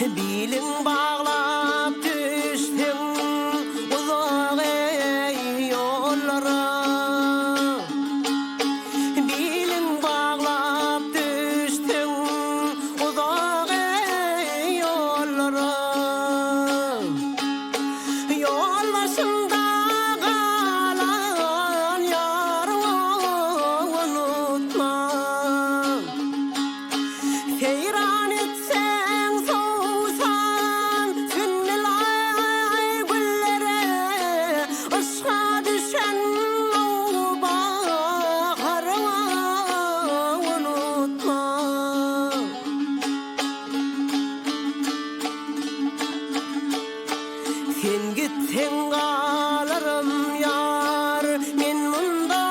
Bilin bağlap düştüm uzak yollara. Bilin bağlap düştüm uzak yollara. Yol başında kalan yarımı unutma. Seyran etsen soğusan sünnelay güllere, ışığa düşen o baharımı unutma. Sen gitsen kalırım yar, men munda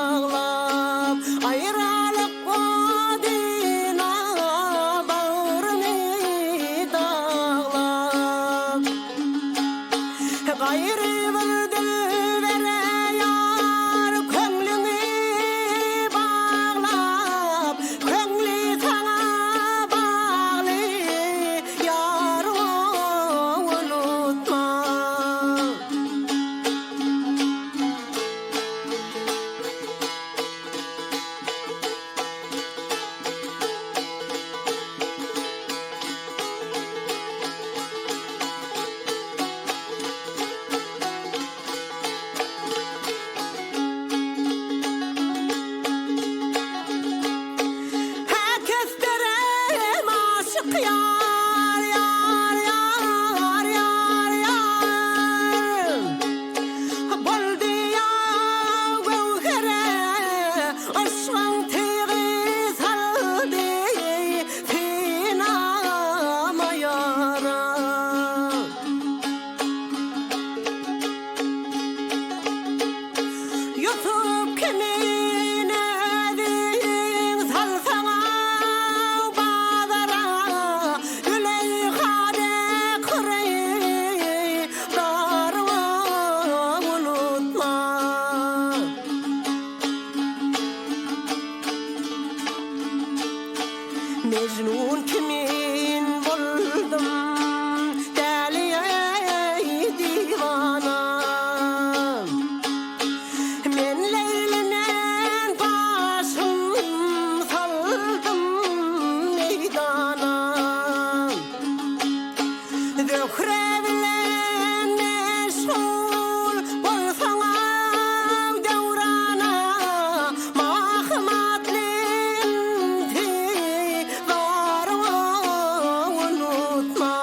ağlap. Ayrılık odina bağrımı dağlap. Gayrı bir dilbere yar, köңlüňi bağlap. Köңli sana bağlı yarımı unutma. Herkes derem aşık yar, yar, yar, yar, yar. Boldy ya gövhere, aşkın teği saldy sinama yara. Yutup kimin edin salsana bazara, Züleyha'da kırı darımı unutma. Mecnun kimin buldum, deli divana. Men Leyli'nin başım saldım meydana. Zöhre bilen meşhur bolsaňa devrana, mahmatlin tigarımı unutma.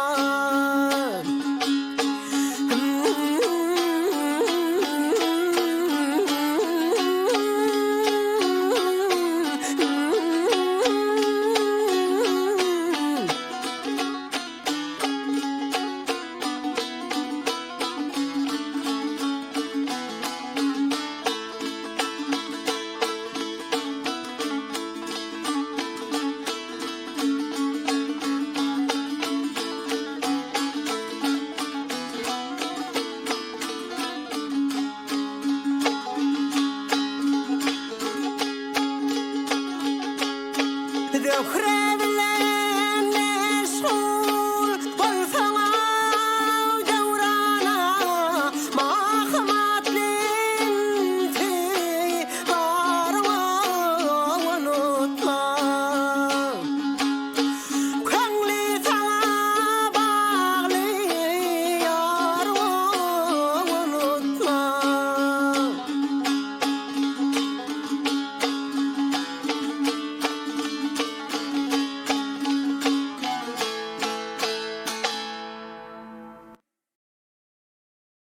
Zöhre